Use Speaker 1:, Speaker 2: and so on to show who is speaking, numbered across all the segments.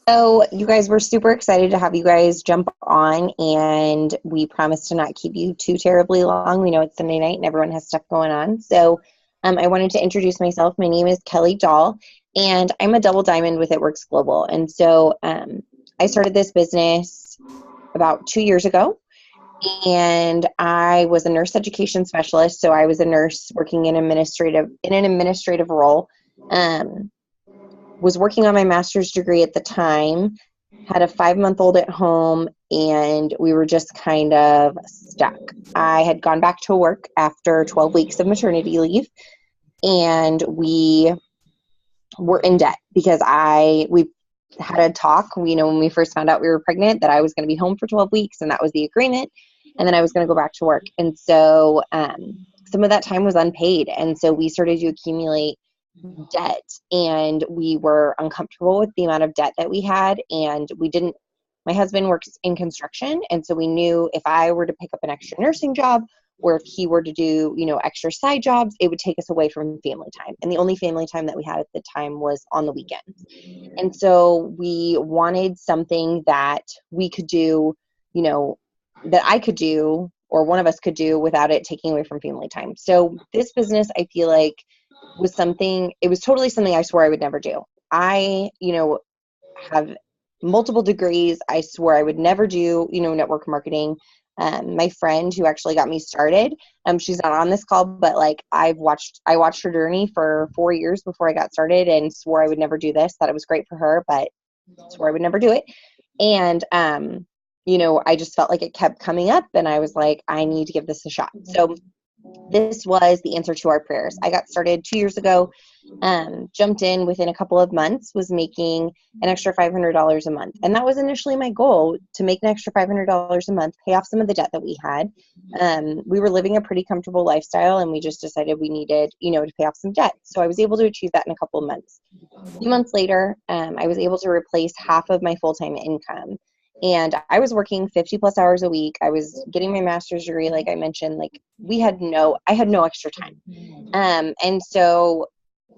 Speaker 1: So you guys were super excited to have you guys jump on, and we promise to not keep you too terribly long. We know it's Sunday night and everyone has stuff going on. So I wanted to introduce myself. My name is Kelly Dahl, and I'm a double diamond with It Works Global. And so I started this business about 2 years ago, and I was a nurse education specialist. So I was a nurse working in an administrative role. Was working on my master's degree at the time, had a 5-month-old at home, and we were just kind of stuck. I had gone back to work after 12 weeks of maternity leave, and we were in debt because we had a talk, when we first found out we were pregnant, that I was going to be home for 12 weeks, and that was the agreement, and then I was going to go back to work. And so some of that time was unpaid, and so we started to accumulate debt, and we were uncomfortable with the amount of debt that we had, and my husband works in construction, and so we knew if I were to pick up an extra nursing job, or if he were to do extra side jobs, it would take us away from family time, and the only family time that we had at the time was on the weekends. And so we wanted something that we could do, that I could do, or one of us could do, without it taking away from family time. So this business, I feel like, it was totally something I swore I would never do. I, have multiple degrees. I swore I would never do, network marketing. My friend who actually got me started, she's not on this call, but I watched her journey for 4 years before I got started, and swore I would never do this. Thought it was great for her, but swore I would never do it. And, I just felt like it kept coming up, and I was like, I need to give this a shot. So this was the answer to our prayers. I got started 2 years ago, jumped in within a couple of months, was making an extra $500 a month. And that was initially my goal, to make an extra $500 a month, pay off some of the debt that we had. We were living a pretty comfortable lifestyle, and we just decided we needed, to pay off some debt. So I was able to achieve that in a couple of months. A few months later, I was able to replace half of my full-time income. And I was working 50 plus hours a week. I was getting my master's degree, like I mentioned. I had no extra time. And so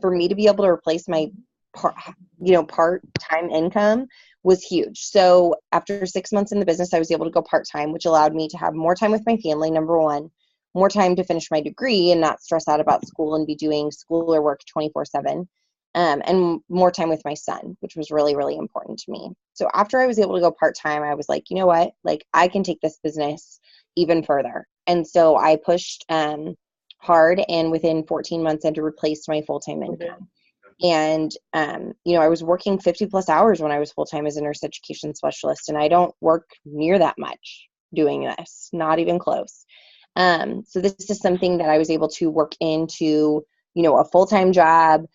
Speaker 1: for me to be able to replace my part-time income was huge. So after 6 months in the business, I was able to go part-time, which allowed me to have more time with my family, number one, more time to finish my degree and not stress out about school and be doing school or work 24/7. And more time with my son, which was really, really important to me. So after I was able to go part-time, I was like, you know what, I can take this business even further. And so I pushed hard, and within 14 months, I had to replace my full-time income. And, I was working 50 plus hours when I was full-time as a nurse education specialist, and I don't work near that much doing this, not even close. So this is something that I was able to work into, a full-time job,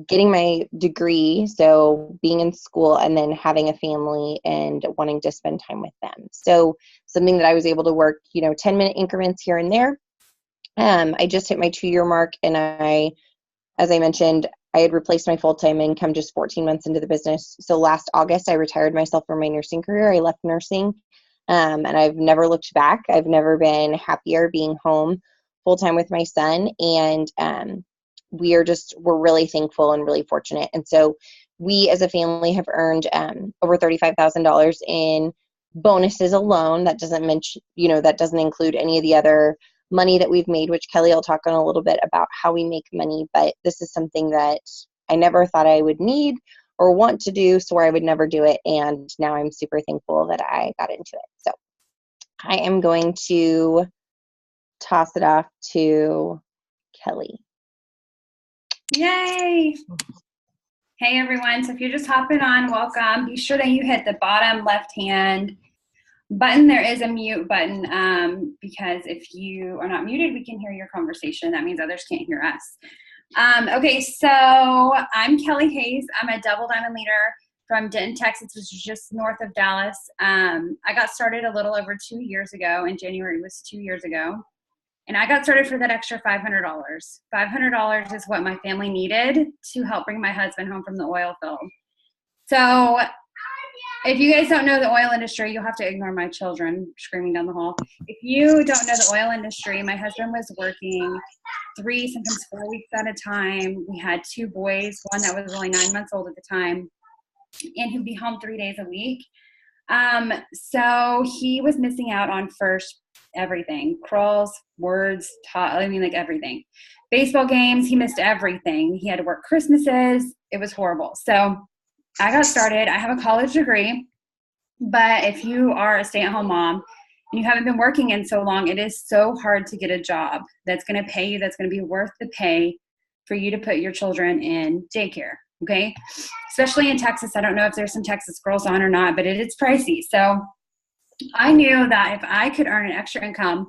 Speaker 1: getting my degree, so being in school, and then having a family and wanting to spend time with them. So something that I was able to work, 10-minute increments here and there. I just hit my 2-year mark, and as I mentioned, I had replaced my full-time income just 14 months into the business. So last August, I retired myself from my nursing career. I left nursing, and I've never looked back. I've never been happier being home full-time with my son. And we're really thankful and really fortunate. And so we as a family have earned over $35,000 in bonuses alone. That doesn't mention, that doesn't include any of the other money that we've made, which Kelly will talk on a little bit about how we make money. But this is something that I never thought I would need or want to do, so I would never do it. And now I'm super thankful that I got into it. So I am going to toss it off to Kelly.
Speaker 2: Yay! Hey everyone, so if you're just hopping on, welcome. Be sure that you hit the bottom left hand button. There is a mute button because if you are not muted, we can hear your conversation. That means others can't hear us. Okay, so I'm Kelly Hayes. I'm a double diamond leader from Denton, Texas, which is just north of Dallas. I got started a little over 2 years ago. In January was 2 years ago. And I got started for that extra $500. $500 is what my family needed to help bring my husband home from the oil field. So if you guys don't know the oil industry, you'll have to ignore my children screaming down the hall. If you don't know the oil industry, my husband was working 3, sometimes 4 weeks at a time. We had 2 boys, one that was only 9 months old at the time. and he'd be home 3 days a week. So he was missing out on first everything, crawls, words, like everything. Baseball games, he missed everything. He had to work Christmases. It was horrible. So I got started. I have a college degree, but if you are a stay-at-home mom and you haven't been working in so long, it is so hard to get a job that's going to pay you, that's going to be worth the pay for you to put your children in daycare. Okay. Especially in Texas. I don't know if there's some Texas girls on or not, but it's pricey. So I knew that if I could earn an extra income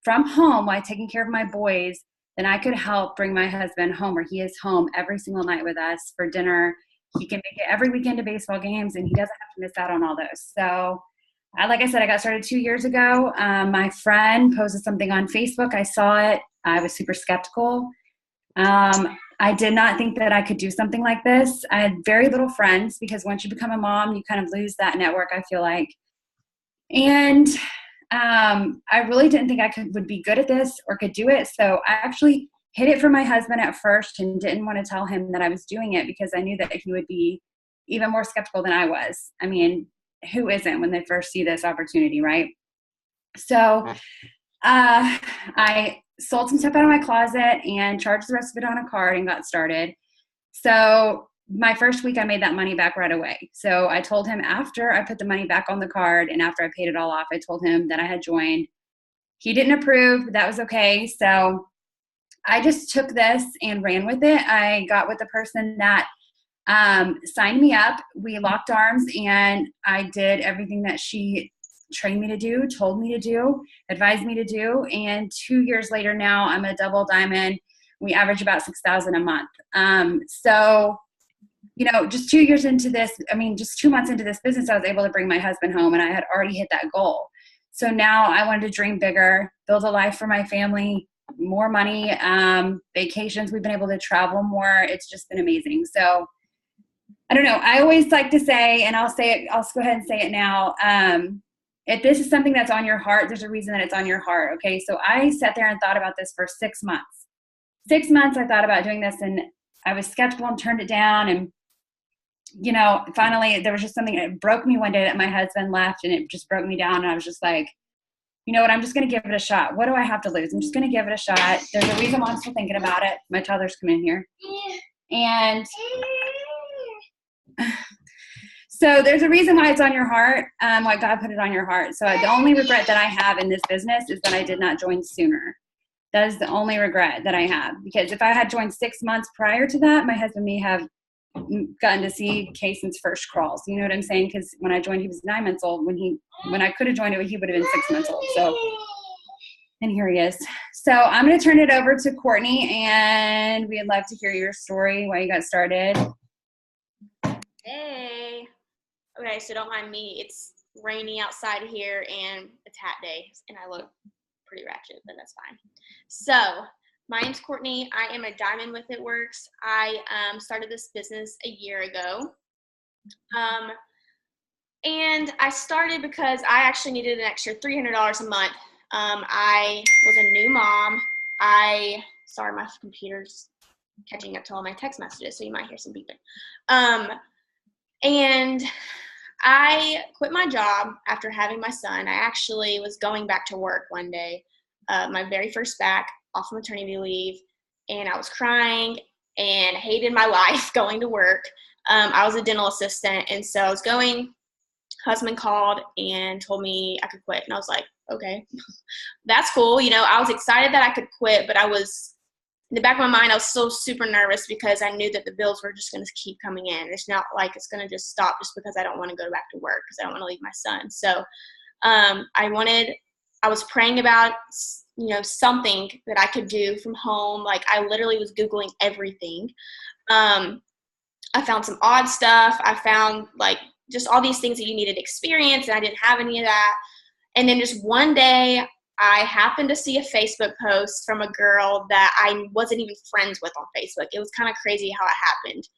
Speaker 2: from home while taking care of my boys, then I could help bring my husband home, or he is home every single night with us for dinner. He can make it every weekend to baseball games, and he doesn't have to miss out on all those. So like I said, I got started 2 years ago. My friend posted something on Facebook. I saw it. I was super skeptical. I did not think that I could do something like this. I had very little friends because once you become a mom, you kind of lose that network, I feel like. And I really didn't think I would be good at this or could do it. So I actually hid it from my husband at first and didn't want to tell him that I was doing it because I knew that he would be even more skeptical than I was. I mean, who isn't when they first see this opportunity, right? So I sold some stuff out of my closet and charged the rest of it on a card and got started. So my first week, I made that money back right away. So I told him after I put the money back on the card and after I paid it all off, I told him that I had joined. He didn't approve, but that was okay. So I just took this and ran with it. I got with the person that signed me up. We locked arms and I did everything that she trained me to do, told me to do, advised me to do. And 2 years later now, I'm a double diamond. We average about $6,000 a month. So, you know, just 2 years into this, just 2 months into this business, I was able to bring my husband home and I had already hit that goal. So now I wanted to dream bigger, build a life for my family, more money, vacations. We've been able to travel more. It's just been amazing. So I don't know. I always like to say, and I'll say it, I'll go ahead and say it now. If this is something that's on your heart, there's a reason that it's on your heart. Okay. So I sat there and thought about this for 6 months. 6 months I thought about doing this and I was skeptical and turned it down. And, you know, finally there was just something that broke me one day that my husband left and it just broke me down. And I was just like, you know what, I'm just going to give it a shot. What do I have to lose? I'm just going to give it a shot. There's a reason why I'm still thinking about it. My toddlers come in here. And so there's a reason why it's on your heart, why God put it on your heart. So the only regret that I have in this business is that I did not join sooner. That is the only regret that I have. Because if I had joined 6 months prior to that, my husband may have gotten to see Kason's first crawls. You know what I'm saying? Because when I joined, he was 9 months old. When I could have joined it, he would have been 6 months old. So, and here he is. So I'm going to turn it over to Courtney, and we'd love to hear your story, why you got started.
Speaker 3: Hey. Okay, so don't mind me. It's rainy outside here, and it's hat day, and I look pretty ratchet, but that's fine. So my name's Courtney. I am a diamond with It Works. I started this business a year ago. And I started because I actually needed an extra $300 a month. I was a new mom. Sorry, my computer's catching up to all my text messages, so you might hear some beeping. And I quit my job after having my son. I actually was going back to work one day, my very first back off maternity leave, and I was crying and hated my life going to work. I was a dental assistant, and so I was going. Husband called and told me I could quit, and I was like, okay, that's cool. You know, I was excited that I could quit, but I was, in the back of my mind, I was so super nervous because I knew that the bills were just going to keep coming in. It's not like it's going to just stop just because I don't want to go back to work because I don't want to leave my son. So I was praying about, you know, something that I could do from home. Like I literally was Googling everything. I found some odd stuff. I found like just all these things that you needed experience, and I didn't have any of that. And then just one day, I happened to see a Facebook post from a girl that I wasn't even friends with on Facebook. It was kind of crazy how it happened.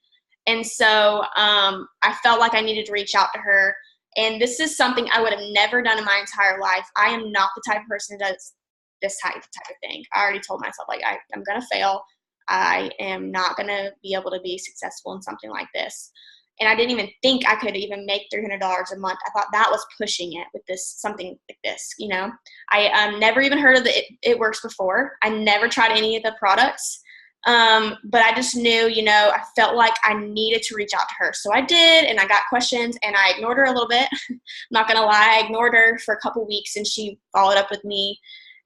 Speaker 3: And so I felt like I needed to reach out to her. And this is something I would have never done in my entire life. I am not the type of person who does this type of thing. I already told myself, like, I'm going to fail. I am not going to be able to be successful in something like this. And I didn't even think I could even make $300 a month. I thought that was pushing it with something like this, you know. I never even heard of the It Works before. I never tried any of the products. But I just knew, you know, I felt like I needed to reach out to her. So I did, and I got questions, and I ignored her a little bit. I'm not going to lie. I ignored her for a couple weeks, and she followed up with me.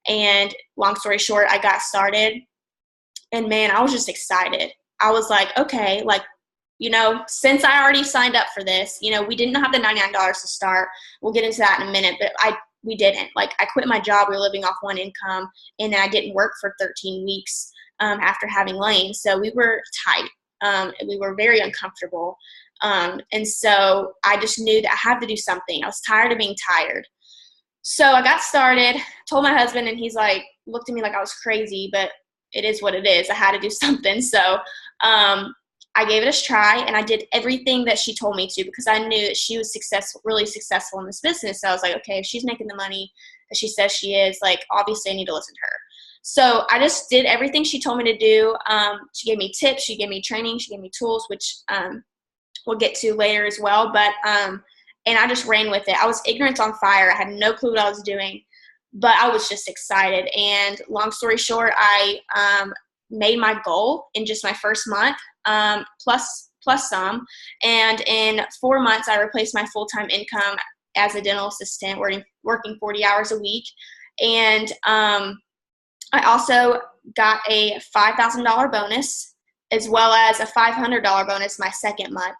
Speaker 3: And long story short, I got started. And man, I was just excited. I was like, okay, like, you know, since I already signed up for this, you know, we didn't have the $99 to start. We'll get into that in a minute, but we didn't. Like, I quit my job. We were living off one income, and then I didn't work for 13 weeks after having Lane. So we were tight. We were very uncomfortable. And so I just knew that I had to do something. I was tired of being tired. So I got started, told my husband, and he's like, looked at me like I was crazy, but it is what it is. I had to do something. So I gave it a try, and I did everything that she told me to, because I knew that she was really successful in this business. So I was like, okay, if she's making the money that she says she is, like, obviously I need to listen to her. So I just did everything she told me to do. She gave me tips, she gave me training, she gave me tools, which we'll get to later as well. But and I just ran with it. I was ignorance on fire. I had no clue what I was doing, but I was just excited. And long story short, I made my goal in just my first month, plus some. And in 4 months, I replaced my full-time income as a dental assistant, working 40 hours a week. And I also got a $5,000 bonus, as well as a $500 bonus my second month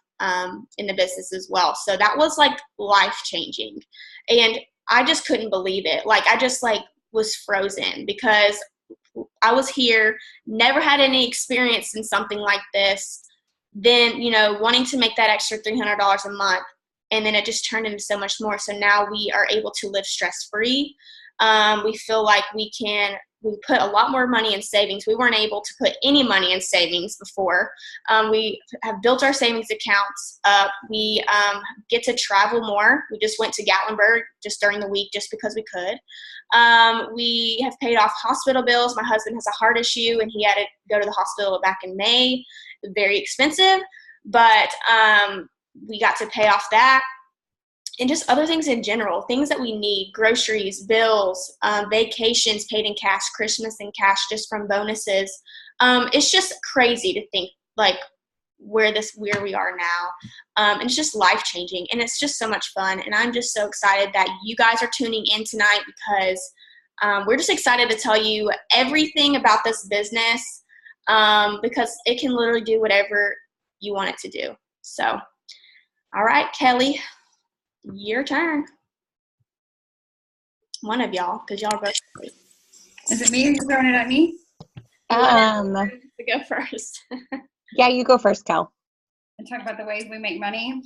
Speaker 3: in the business as well. So that was like life-changing. And I just couldn't believe it. Like, I just like was frozen, because I was here, never had any experience in something like this. Then, you know, wanting to make that extra $300 a month, and then it just turned into so much more. So now we are able to live stress-free. We feel like we put a lot more money in savings. We weren't able to put any money in savings before. We have built our savings accounts up. We get to travel more. We just went to Gatlinburg just during the week, just because we could. We have paid off hospital bills. My husband has a heart issue, and he had to go to the hospital back in May. It was very expensive, but we got to pay off that. And just other things in general, things that we need, groceries, bills, vacations paid in cash, Christmas in cash just from bonuses. It's just crazy to think like where we are now. And it's just life-changing, and it's just so much fun. And I'm just so excited that you guys are tuning in tonight, because we're just excited to tell you everything about this business, because it can literally do whatever you want it to do. So, all right, Kelly. Your turn. One of y'all, because y'all are both asleep.
Speaker 2: Is it me? You're throwing it at me?
Speaker 3: To go first.
Speaker 1: Yeah, you go first, Cal.
Speaker 2: And talk about the ways we make money.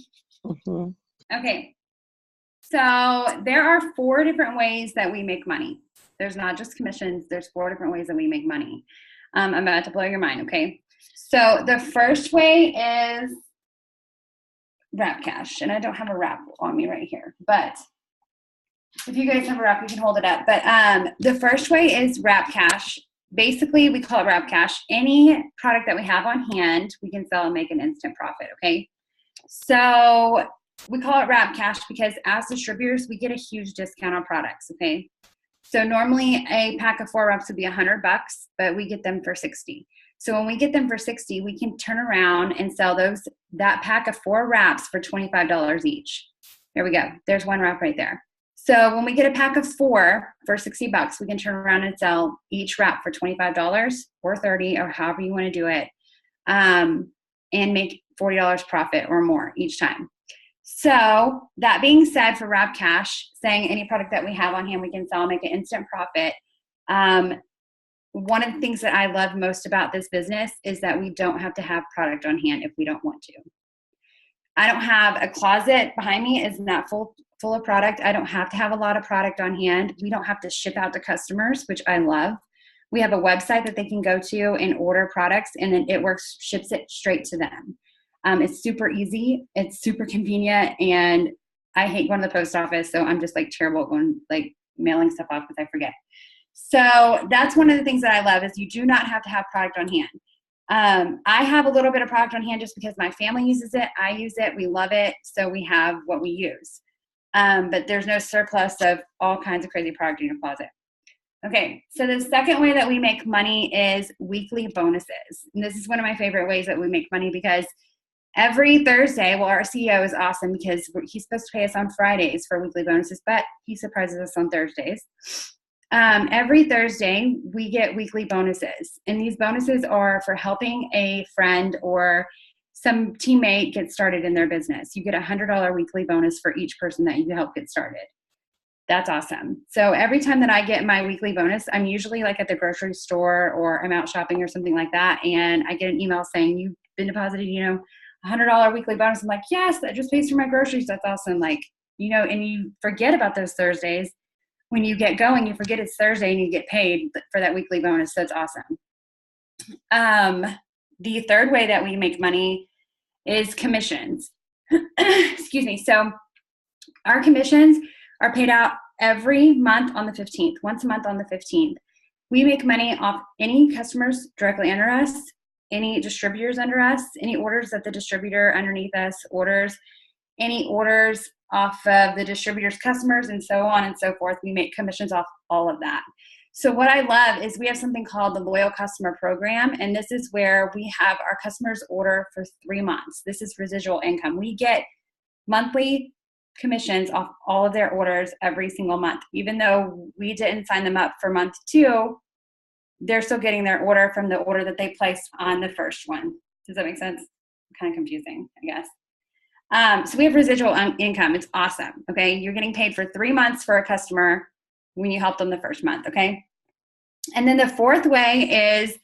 Speaker 1: Mm-hmm.
Speaker 2: Okay. So there are 4 different ways that we make money. There's not just commissions. There's 4 different ways that we make money. I'm about to blow your mind, okay? So the first way is wrap cash, and I don't have a wrap on me right here, but if you guys have a wrap, you can hold it up. But the first way is wrap cash. Basically, we call it wrap cash. Any product that we have on hand, we can sell and make an instant profit, okay? So we call it wrap cash because as distributors, we get a huge discount on products, okay? So normally a pack of 4 wraps would be $100, but we get them for $60. So when we get them for $60, we can turn around and sell that pack of 4 wraps for $25 each. There we go. There's 1 wrap right there. So when we get a pack of 4 for $60, we can turn around and sell each wrap for $25 or $30 or however you want to do it, and make $40 profit or more each time. So that being said, for wrap cash, saying any product that we have on hand, we can sell and make an instant profit. One of the things that I love most about this business is that we don't have to have product on hand if we don't want to. I don't have a closet behind me is not full of product. I don't have to have a lot of product on hand. We don't have to ship out to customers, which I love. We have a website that they can go to and order products, and then It Works ships it straight to them. It's super easy. It's super convenient, and I hate going to the post office, so I'm just like terrible at going mailing stuff off because I forget. So that's one of the things that I love is you do not have to have product on hand. I have a little bit of product on hand just because my family uses it. I use it. We love it. So we have what we use. But there's no surplus of all kinds of crazy product in your closet. Okay, so the second way that we make money is weekly bonuses. And this is one of my favorite ways that we make money because every Thursday, well, our CEO is awesome because he's supposed to pay us on Fridays for weekly bonuses, but he surprises us on Thursdays. Every Thursday, we get weekly bonuses. And these bonuses are for helping a friend or some teammate get started in their business. You get a $100 weekly bonus for each person that you help get started. That's awesome. So every time that I get my weekly bonus, I'm usually like at the grocery store or I'm out shopping or something like that. And I get an email saying you've been deposited, $100 weekly bonus. I'm like, yes, that just pays for my groceries. That's awesome. Like, and you forget about those Thursdays. When you get going, you forget it's Thursday and you get paid for that weekly bonus. That's awesome. The third way that we make money is commissions. Excuse me. So our commissions are paid out every month on the 15th, once a month on the 15th. We make money off any customers directly under us, any distributors under us, any orders that the distributor underneath us orders, any orders off of the distributor's customers, and so on and so forth. We make commissions off all of that. So what I love is we have something called the Loyal Customer Program, and this is where we have our customers order for 3 months. This is residual income. We get monthly commissions off all of their orders every single month. Even though we didn't sign them up for month 2, they're still getting their order from the order that they placed on the first one. Does that make sense? Kind of confusing, I guess. So we have residual income. It's awesome. Okay. You're getting paid for 3 months for a customer when you help them the first month. Okay. And then the fourth way is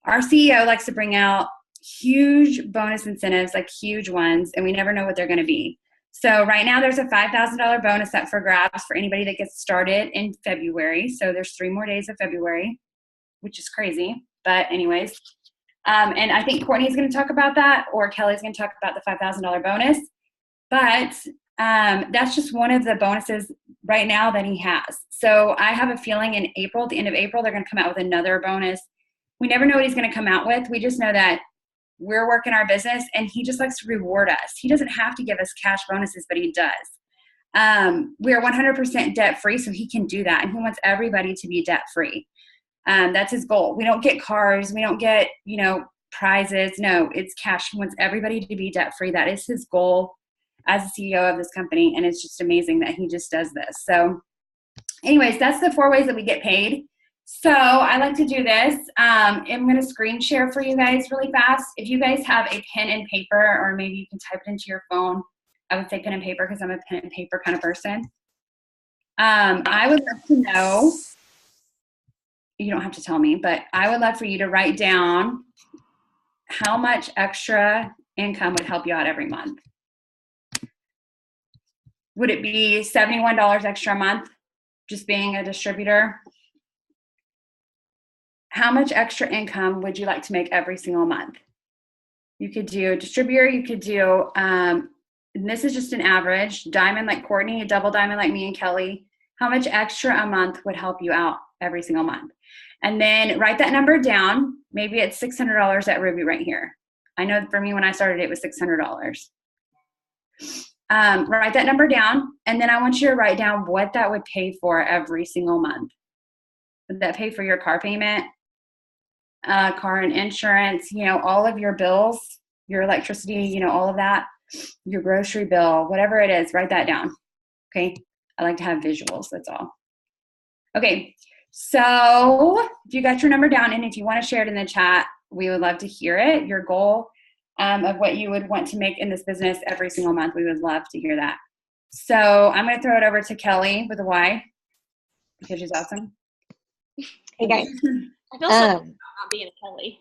Speaker 2: our CEO likes to bring out huge bonus incentives, like huge ones, and we never know what they're going to be. So right now there's a $5,000 bonus up for grabs for anybody that gets started in February. So there's 3 more days of February, which is crazy. But anyways, and I think Courtney's going to talk about that, or Kelly's going to talk about the $5,000 bonus. But that's just one of the bonuses right now that he has. So I have a feeling in April, at the end of April, they're going to come out with another bonus. We never know what he's going to come out with. We just know that we're working our business and he just likes to reward us. He doesn't have to give us cash bonuses, but he does. We are 100% debt free, so he can do that. And he wants everybody to be debt free. That's his goal. We don't get cars. We don't get, prizes. No, it's cash. He wants everybody to be debt free. That is his goal as the CEO of this company. And it's just amazing that he just does this. So anyways, that's the 4 ways that we get paid. So I like to do this. I'm going to screen share for you guys really fast. If you guys have a pen and paper, or maybe you can type it into your phone. I would say pen and paper because I'm a pen and paper kind of person. I would love to know, you don't have to tell me, but I would love for you to write down how much extra income would help you out every month. Would it be $71 extra a month just being a distributor? How much extra income would you like to make every single month? You could do distributor, you could do, and this is just an average, diamond like Courtney, a double diamond like me and Kelly. How much extra a month would help you out every single month? And then write that number down. Maybe it's $600 at Ruby right here. I know for me when I started it was $600. Write that number down, and then I want you to write down what that would pay for every single month. Would that pay for your car payment, car and insurance, all of your bills, your electricity, all of that, your grocery bill, whatever it is, write that down. Okay. I like to have visuals. That's all. Okay. So if you got your number down, and if you want to share it in the chat, we would love to hear it. Your goal of what you would want to make in this business every single month. We would love to hear that. So I'm going to throw it over to Kelly with a Y because she's awesome.
Speaker 1: Hey guys.
Speaker 3: I feel so bad about not being a Kelly.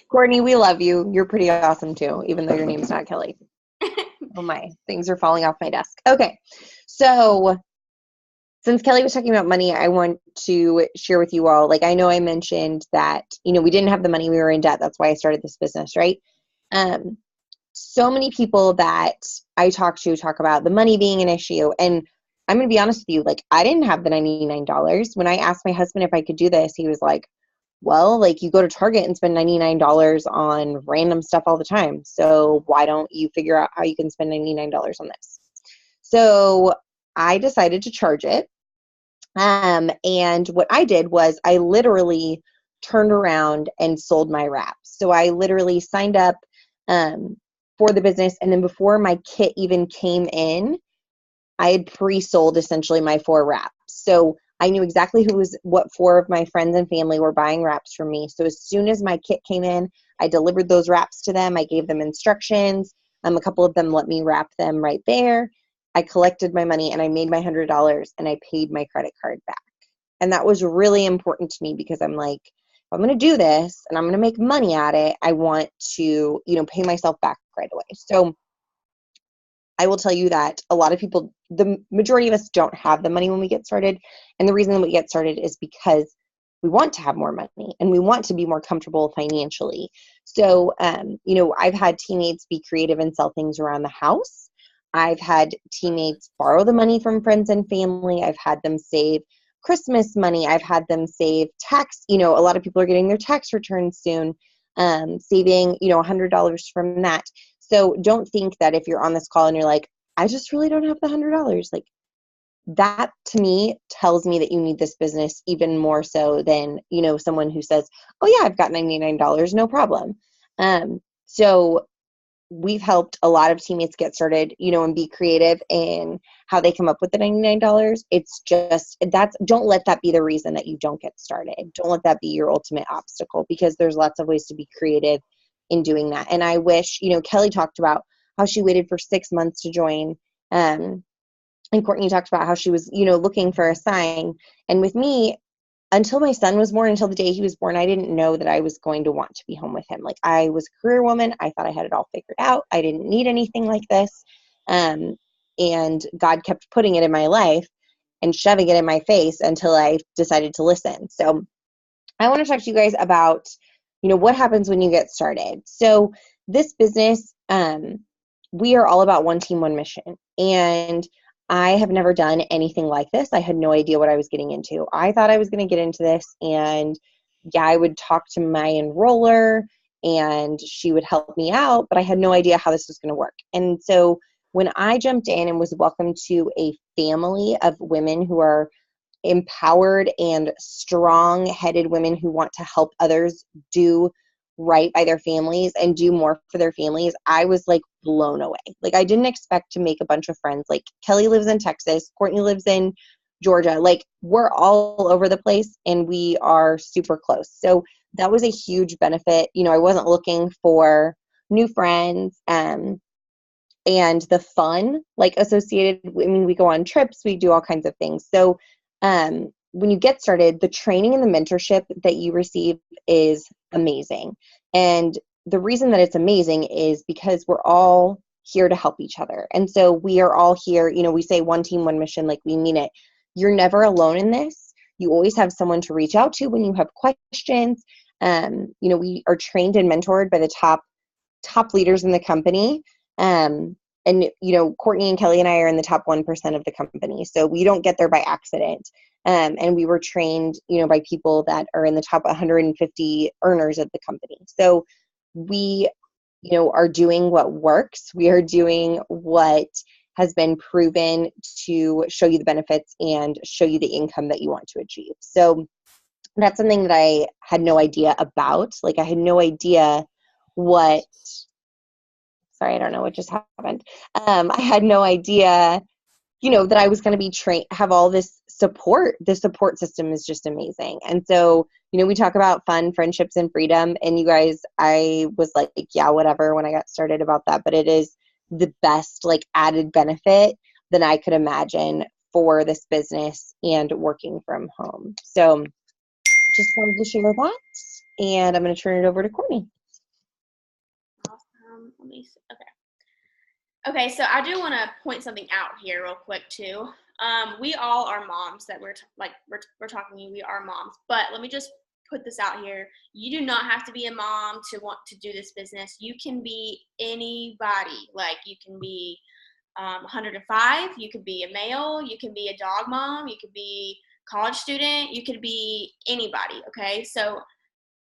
Speaker 1: Courtney, we love you. You're pretty awesome too, even though your name's not Kelly. Oh my, things are falling off my desk. Okay, so since Kelly was talking about money, I want to share with you all, I know I mentioned that, we didn't have the money, we were in debt. That's why I started this business, right? So many people that I talk about the money being an issue. And I'm going to be honest with you, I didn't have the $99. When I asked my husband if I could do this, he was like, well, like, you go to Target and spend $99 on random stuff all the time. So why don't you figure out how you can spend $99 on this? So I decided to charge it. And what I did was I literally turned around and sold my wraps. So I literally signed up for the business. And then before my kit even came in, I had pre-sold essentially my 4 wraps. So I knew exactly what 4 of my friends and family were buying wraps from me. So as soon as my kit came in, I delivered those wraps to them. I gave them instructions. A couple of them let me wrap them right there. I collected my money and I made my $100 and I paid my credit card back. And that was really important to me because I'm like, if I'm going to do this and I'm going to make money at it, I want to, pay myself back right away. So I will tell you that a lot of people, the majority of us don't have the money when we get started. And the reason we get started is because we want to have more money and we want to be more comfortable financially. So, I've had teammates be creative and sell things around the house. I've had teammates borrow the money from friends and family. I've had them save Christmas money. I've had them save tax. A lot of people are getting their tax returns soon, saving, $100 from that. So don't think that if you're on this call and you're like, I just really don't have the $100. Like, that to me tells me that you need this business even more so than, someone who says, oh yeah, I've got $99, no problem. So we've helped a lot of teammates get started, and be creative in how they come up with the $99. It's just, don't let that be the reason that you don't get started. Don't let that be your ultimate obstacle, because there's lots of ways to be creative in doing that. And I wish, Kelly talked about how she waited for 6 months to join. And Courtney talked about how she was, looking for a sign. And with me, until my son was born, until the day he was born, I didn't know that I was going to want to be home with him. Like, I was a career woman. I thought I had it all figured out. I didn't need anything like this. And God kept putting it in my life and shoving it in my face until I decided to listen. So I want to talk to you guys about, what happens when you get started. So this business, we are all about one team, one mission. And I have never done anything like this. I had no idea what I was getting into. I thought I was going to get into this, and I would talk to my enroller and she would help me out, but I had no idea how this was going to work. And so when I jumped in and was welcomed to a family of women who are empowered and strong-headed women who want to help others do right by their families and do more for their families, I was like blown away. Like, I didn't expect to make a bunch of friends. Like, Kelly lives in Texas, Courtney lives in Georgia. Like, we're all over the place and we are super close. So that was a huge benefit. I wasn't looking for new friends and the fun like associated. We go on trips, we do all kinds of things. So when you get started, the training and the mentorship that you receive is amazing. And the reason that it's amazing is because we're all here to help each other. And so we are all here, we say one team, one mission, like we mean it. You're never alone in this. You always have someone to reach out to when you have questions. We are trained and mentored by the top leaders in the company. And Courtney and Kelly and I are in the top 1% of the company. So we don't get there by accident. And we were trained, by people that are in the top 150 earners of the company. So we, are doing what works. We are doing what has been proven to show you the benefits and show you the income that you want to achieve. So that's something that I had no idea about. Like, I had no idea sorry, I don't know what just happened. I had no idea, that I was going to be trained, have all this support. The support system is just amazing. And so, we talk about fun, friendships, and freedom. And you guys, I was like, yeah, whatever, when I got started about that. But it is the best, like, added benefit that I could imagine for this business and working from home. So just wanted to share that. And I'm going to turn it over to Courtney.
Speaker 3: Awesome. Let me see. Okay, so I do want to point something out here real quick too. We all are moms that we're talking to you. We are moms, but let me just put this out here. You do not have to be a mom to want to do this business. You can be anybody. Like, you can be 105. You could be a male. You can be a dog mom. You could be a college student. You could be anybody. Okay, so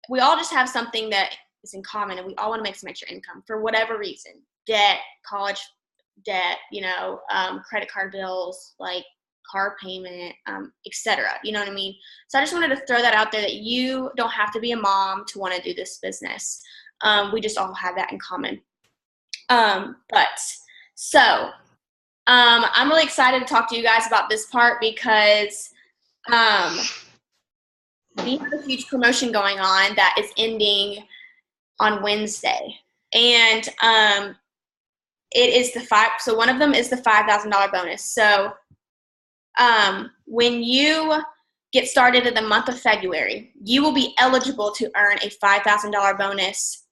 Speaker 3: we all just have something that is in common, and we all want to make some extra income for whatever reason. Debt, college debt, credit card bills, like car payment, etc. You know what I mean? So I just wanted to throw that out there, that you don't have to be a mom to want to do this business. We just all have that in common. I'm really excited to talk to you guys about this part, because we have a huge promotion going on that is ending on Wednesday. And it is so one of them is the $5,000 bonus. So when you get started in the month of February, you will be eligible to earn a $5,000 bonus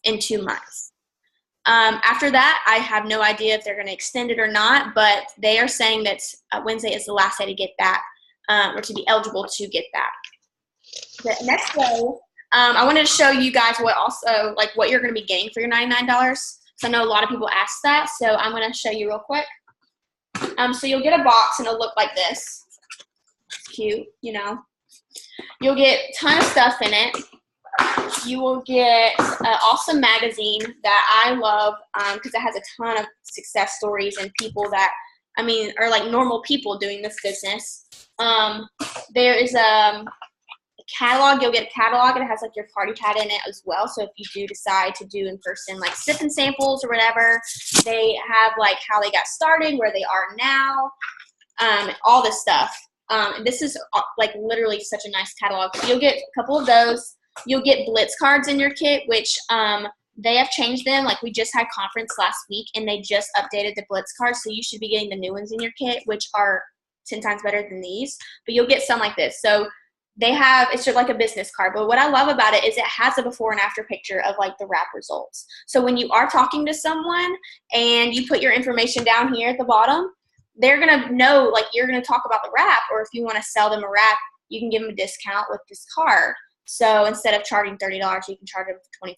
Speaker 3: in 2 months. After that, I have no idea if they're going to extend it or not, but they are saying that Wednesday is the last day to get that, or to be eligible to get that. The next day, I wanted to show you guys what you're going to be getting for your $99. So I know a lot of people ask that, so I'm going to show you real quick. So you'll get a box, and it'll look like this. It's cute, You'll get a ton of stuff in it. You will get an awesome magazine that I love, because it has a ton of success stories and people that, are like normal people doing this business. There is a catalog. You'll get a catalog, and it has like your party pad in it as well. So if you do decide to do in person, like sipping samples or whatever, they have like how they got started, where they are now, all this stuff. This is like literally such a nice catalog. So you'll get a couple of those. You'll get Blitz cards in your kit, which they have changed them. Like we just had conference last week, and they just updated the Blitz cards. So you should be getting the new ones in your kit, which are 10 times better than these. But you'll get some like this. So it's just like a business card. But what I love about it is it has a before and after picture of like the wrap results. So when you are talking to someone and you put your information down here at the bottom, they're going to know, like, you're going to talk about the wrap, or if you want to sell them a wrap, you can give them a discount with this card. So instead of charging $30, you can charge them for $25,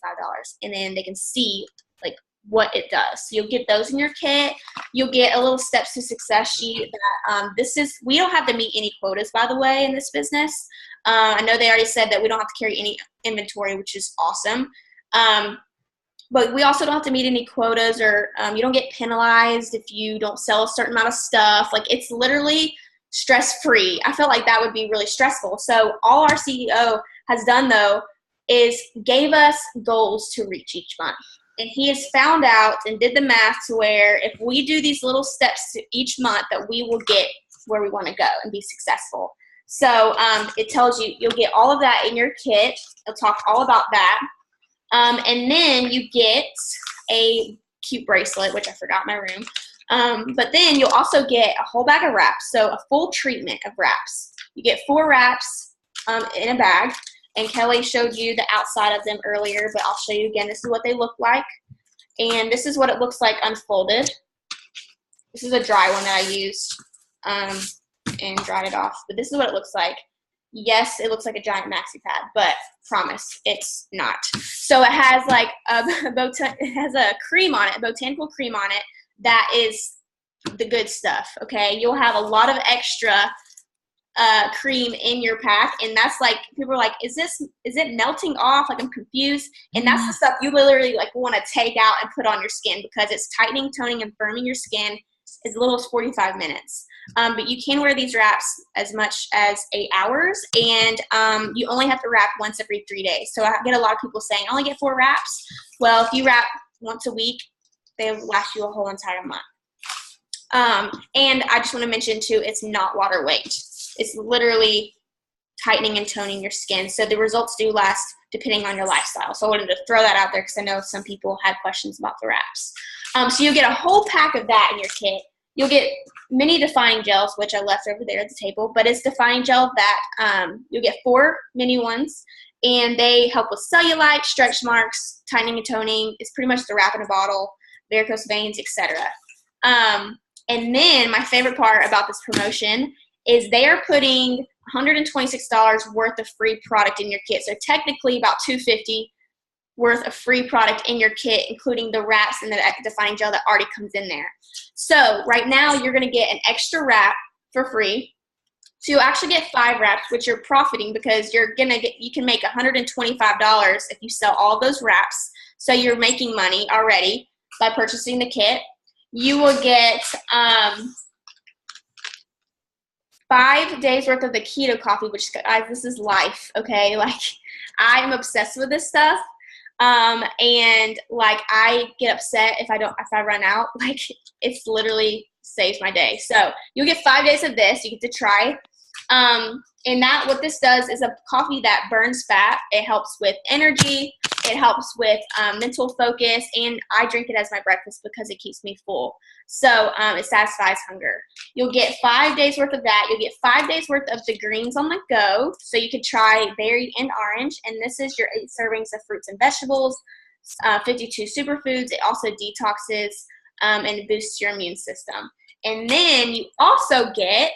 Speaker 3: and then they can see like what it does. So you'll get those in your kit. You'll get a little steps to success sheet. That we don't have to meet any quotas, by the way, in this business. I know they already said that we don't have to carry any inventory, which is awesome. But we also don't have to meet any quotas, or you don't get penalized if you don't sell a certain amount of stuff. Like, it's literally stress-free. I felt like that would be really stressful. So all our CEO has done, though, is gave us goals to reach each month. And he has found out and did the math to where if we do these little steps each month, that we will get where we want to go and be successful. So it tells you, you'll get all of that in your kit. It'll talk all about that. And then you get a cute bracelet, which I forgot in my room. But then you'll also get a whole bag of wraps, so a full treatment of wraps. You get 4 wraps in a bag. And Kelly showed you the outside of them earlier, but I'll show you again. This is what they look like. And this is what it looks like unfolded. This is a dry one that I used and dried it off. But this is what it looks like. Yes, it looks like a giant maxi pad, but promise, it's not. So it has like it has a cream on it, a botanical cream on it, that is the good stuff, okay? You'll have a lot of extra cream in your pack, and that's like, people are like, is it melting off? Like, I'm confused. And that's the stuff you literally like want to take out and put on your skin, because it's tightening, toning, and firming your skin as little as 45 minutes. But you can wear these wraps as much as 8 hours, and you only have to wrap once every 3 days. So I get a lot of people saying, I only get 4 wraps. Well, if you wrap once a week, they last you a whole entire month. And I just want to mention too, it's not water weight. It's literally tightening and toning your skin. So the results do last depending on your lifestyle. So I wanted to throw that out there because I know some people had questions about the wraps. So you'll get a whole pack of that in your kit. You'll get mini defining gels, which I left over there at the table, but it's defining gel that you'll get 4 mini ones, and they help with cellulite, stretch marks, tightening and toning. It's pretty much the wrap in a bottle, varicose veins, etc. And then my favorite part about this promotion is they are putting $126 worth of free product in your kit. So technically about $250 worth of free product in your kit, including the wraps and the defining gel that already comes in there. So right now you're going to get an extra wrap for free. So you'll actually get 5 wraps, which you're profiting because you can make $125 if you sell all those wraps. So you're making money already by purchasing the kit. You will get 5 days worth of the keto coffee, which, guys, this is life, okay? Like, I'm obsessed with this stuff. And like, I get upset if I run out. Like, it's literally saves my day. So you'll get 5 days of this. You get to try. And what this does is a coffee that burns fat. It helps with energy. It helps with mental focus, and I drink it as my breakfast because it keeps me full. So it satisfies hunger. You'll get 5 days worth of that. You'll get 5 days worth of the greens on the go. So you could try berry and orange. And this is your 8 servings of fruits and vegetables, 52 superfoods. It also detoxes and boosts your immune system. And then you also get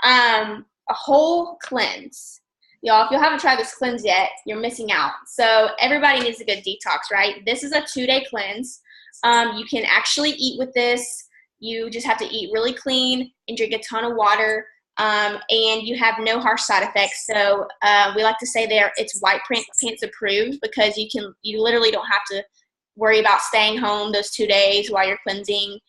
Speaker 3: a whole cleanse. Y'all, if you haven't tried this cleanse yet, you're missing out. So everybody needs a good detox, right? This is a 2-day cleanse. You can actually eat with this. You just have to eat really clean and drink a ton of water. And you have no harsh side effects. So we like to say it's white pants approved because you literally don't have to worry about staying home those 2 days while you're cleansing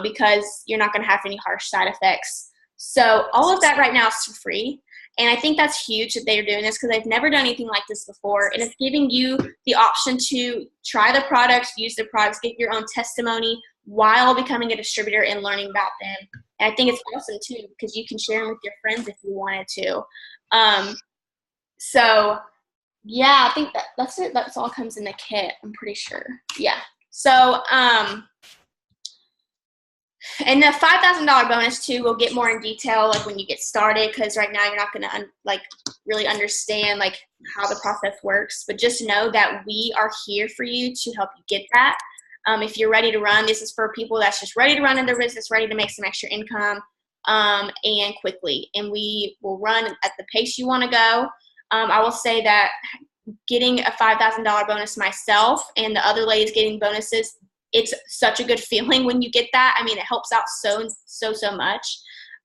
Speaker 3: because you're not going to have any harsh side effects. So all of that right now is for free. And I think that's huge that they're doing this because they've never done anything like this before. And it's giving you the option to try the products, use the products, get your own testimony while becoming a distributor and learning about them. And I think it's awesome too because you can share them with your friends if you wanted to. So yeah, I think that's it. That's all comes in the kit, I'm pretty sure. Yeah. So and the $5,000 bonus too, we'll get more in detail like when you get started because right now you're not going to really understand like how the process works. But just know that we are here for you to help you get that. If you're ready to run, this is for people that's just ready to run in their business, ready to make some extra income and quickly. And we will run at the pace you want to go. I will say that getting a $5,000 bonus myself and the other ladies getting bonuses, it's such a good feeling when you get that. I mean, it helps out so much.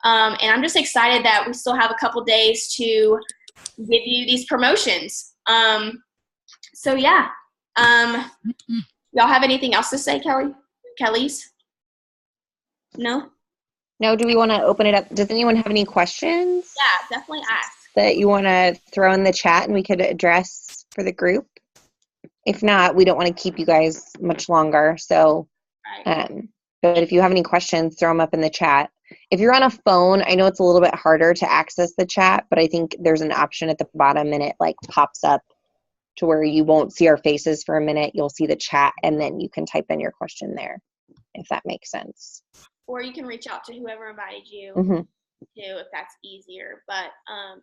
Speaker 3: And I'm just excited that we still have a couple days to give you these promotions. So yeah. Y'all have anything else to say, Kelly's? No?
Speaker 1: No, do we want to open it up? Does anyone have any questions?
Speaker 3: Yeah, definitely ask.
Speaker 1: That you want to throw in the chat and we could address for the group? If not, we don't want to keep you guys much longer. So, but if you have any questions, throw them up in the chat. If you're on a phone, I know it's a little bit harder to access the chat, but I think there's an option at the bottom and it like pops up to where you won't see our faces for a minute. You'll see the chat and then you can type in your question there, if that makes sense.
Speaker 3: Or you can reach out to whoever invited you too, if that's easier. But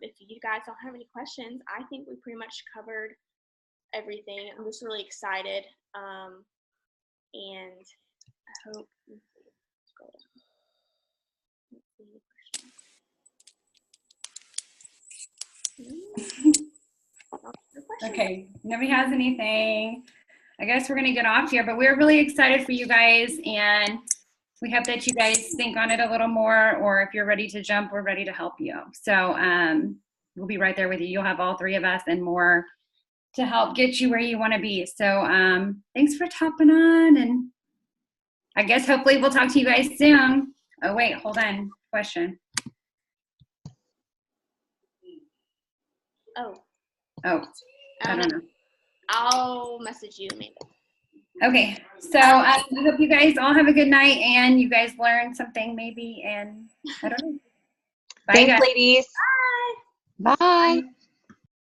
Speaker 3: if you guys don't have any questions, I think we pretty much covered everything. I'm just really excited. And I hope
Speaker 2: Okay, nobody has anything. I guess we're going to get off here, but we're really excited for you guys, and we hope that you guys think on it a little more, or if you're ready to jump, we're ready to help you. So we'll be right there with you. You'll have all 3 of us and more to help get you where you want to be. So thanks for hopping on, and I guess hopefully we'll talk to you guys soon. Oh, wait, hold on. Question.
Speaker 3: Oh,
Speaker 2: I don't know.
Speaker 3: I'll message you maybe.
Speaker 2: Okay, so I hope you guys all have a good night and you guys learned something maybe, and I don't know. Bye,
Speaker 1: Thanks,
Speaker 2: guys.
Speaker 1: ladies.
Speaker 3: Bye.
Speaker 1: Bye.